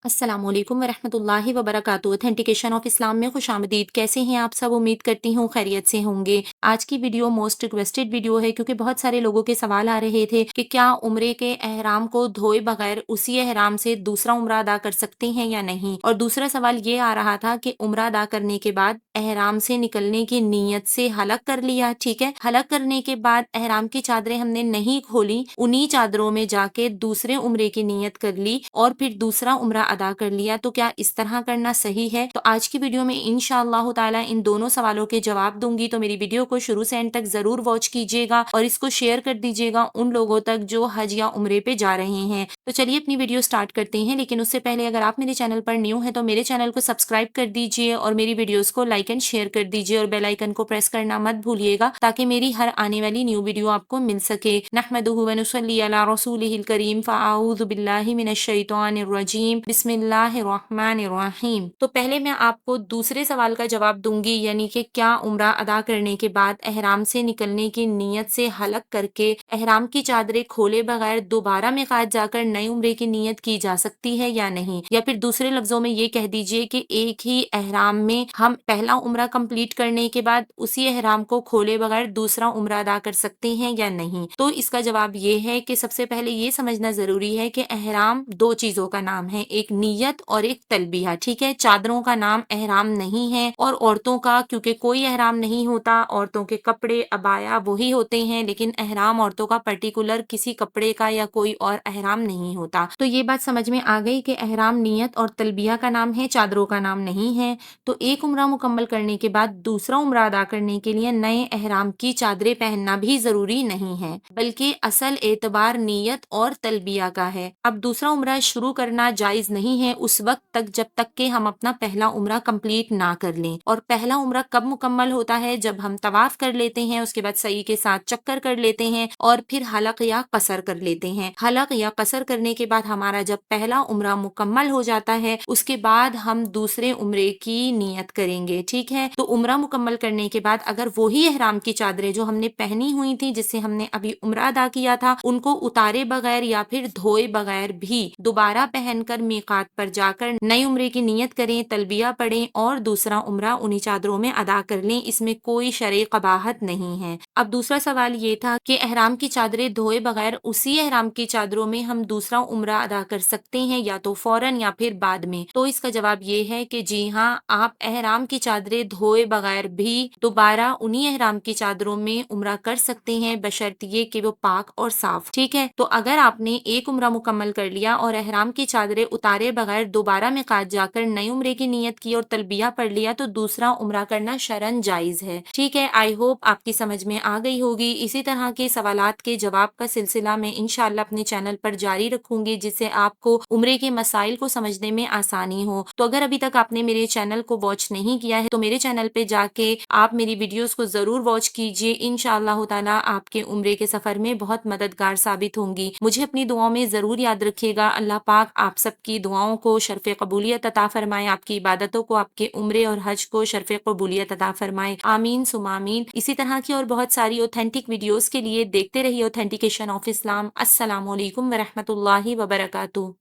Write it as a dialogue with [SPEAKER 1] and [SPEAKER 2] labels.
[SPEAKER 1] अस्सलाम वालेकुम वरहमतुल्लाहि वबरकातुहू। ऑथेंटिकेशन ऑफ इस्लाम में खुशामदीद। कैसे हैं आप सब? उम्मीद करती हूँ खैरियत से होंगे। आज की वीडियो मोस्ट रिक्वेस्टेड वीडियो है क्योंकि बहुत सारे लोगों के सवाल आ रहे थे कि क्या उम्रे के एहराम को धोए बगैर उसी एहराम से दूसरा उम्रा अदा कर सकते हैं या नहीं। और दूसरा सवाल ये आ रहा था कि उम्रा अदा करने के बाद एहराम से निकलने की नीयत से हलक कर लिया, ठीक है, हलक करने के बाद एहराम की चादरें हमने नहीं खोली, उन्हीं चादरों में जाके दूसरे उम्रे की नीयत कर ली और फिर दूसरा उम्रा अदा कर लिया, तो क्या इस तरह करना सही है? तो आज की वीडियो में इंशाअल्लाह ताला इन दोनों सवालों के जवाब दूंगी, तो मेरी वीडियो को शुरू से एंड तक जरूर वॉच कीजिएगा और इसको शेयर कर दीजिएगा उन लोगों तक जो हज या उम्रे पे जा रहे हैं। तो चलिए अपनी वीडियो स्टार्ट करते हैं, लेकिन उससे पहले अगर आप मेरे चैनल पर न्यू है तो मेरे चैनल को सब्सक्राइब कर दीजिए और मेरी वीडियोस को लाइक एंड शेयर कर दीजिए और बेल आइकन को प्रेस करना मत भूलिएगा ताकि मेरी हर आने वाली न्यू वीडियो आपको मिल सके। नहमदुहु व नुसल्ली अला रसूलिहिल करीम फ़अऊज़ु बिल्लाहि मिनश शैतानिर रजीम बिस्मिल्लाहिर्रहमानिर्रहीम। तो पहले मैं आपको दूसरे सवाल का जवाब दूंगी, यानी कि क्या उम्रा अदा करने के बाद एहराम से निकलने की नीयत से हलक करके एहराम की चादरें खोले बगैर दोबारा मिकात जाकर नए उम्रे की नीयत की जा सकती है या नहीं। या फिर दूसरे लफ्जों में ये कह दीजिए कि एक ही एहराम में हम पहला उम्रा कंप्लीट करने के बाद उसी एहराम को खोले बगैर दूसरा उम्रा अदा कर सकते हैं या नहीं। तो इसका जवाब ये है कि सबसे पहले ये समझना जरूरी है कि एहराम दो चीजों का नाम है, एक नीयत और एक तलबिया, ठीक है। चादरों का नाम एहराम नहीं है और औरतों का क्योंकि कोई एहराम नहीं होता, औरतों के कपड़े अबाया वही होते हैं, लेकिन एहराम औरतों का पर्टिकुलर किसी कपड़े का या कोई और एहराम नहीं होता। तो ये बात समझ में आ गई कि एहराम नीयत और तलबिया का नाम है, चादरों का नाम नहीं है। तो एक उम्रा मुकम्मल करने के बाद दूसरा उम्रा अदा करने के लिए नए एहराम की चादरें पहनना भी जरूरी नहीं है, बल्कि असल एतबार नीयत और तलबिया का है। अब दूसरा उम्रा शुरू करना जायज नहीं है उस वक्त तक जब तक कि हम अपना पहला उम्रा कंप्लीट ना कर लें। और पहला उम्रा कब मुकम्मल होता है? जब हम तवाफ कर लेते हैं, उसके बाद सई के साथ चक्कर कर लेते हैं और फिर हलक या कसर कर लेते हैं। हलक या कसर करने के बाद हमारा जब पहला उम्रा मुकम्मल हो जाता है, उसके बाद हम दूसरे उम्रे की नियत करेंगे, ठीक है। तो उम्रा मुकम्मल करने के बाद अगर वही एहराम की चादरें जो हमने पहनी हुई थी, जिससे हमने अभी उम्रा अदा किया था, उनको उतारे बगैर या फिर धोए बगैर भी दोबारा पहनकर मीकात पर जाकर नई उम्रे की नियत करें, तलबिया पढ़ें और दूसरा उम्रा उन्हीं चादरों में अदा कर लें, इसमें कोई शरई कबाहत नहीं है। अब दूसरा सवाल ये था कि एहराम की चादरें धोए बगैर उसी एहराम की चादरों में हम दूसरा उम्रा अदा कर सकते हैं या तो फौरन या फिर बाद में। तो इसका जवाब ये है कि जी हाँ, आप एहराम की चादरें धोए बगैर भी दोबारा उन्हीं एहराम की चादरों में उम्रा कर सकते हैं, बशर्त ये कि वो पाक और साफ, ठीक है। तो अगर आपने एक उम्रा मुकम्मल कर लिया और एहराम की चादरें उतारे बगैर दोबारा मिकात जाकर नई उम्रे की नियत की और तलबिया पढ़ लिया, तो दूसरा उम्रा करना शरन जायज है, ठीक है। आई होप आपकी समझ में आ गई होगी। इसी तरह के सवालात के जवाब का सिलसिला मैं इंशाल्लाह अपने चैनल पर जारी रखूंगी, जिससे आपको उम्रे के मसाइल को समझने में आसानी हो। तो अगर अभी तक आपने मेरे चैनल को वॉच नहीं किया है तो मेरे चैनल पे जाके आप मेरी वीडियोस को जरूर वॉच कीजिए। इंशाअल्लाह ताला आपके उम्रे के सफर में बहुत मददगार साबित होंगी। मुझे अपनी दुआओं में जरूर याद रखिएगा। अल्लाह पाक आप सबकी दुआओं को शर्फ़े कबूलियत अता फरमाए, आपकी इबादतों को, आपके उम्रे और हज को शर्फ़े कबूलियत अता फरमाए, आमीन सुमा आमीन। इसी तरह की और बहुत सारी ऑथेंटिक वीडियोस के लिए देखते रहिए ऑथेंटिकेशन ऑफ इस्लाम। अस्सलाम वालेकुम व रहमतुल्लाहि व बरकातुहू।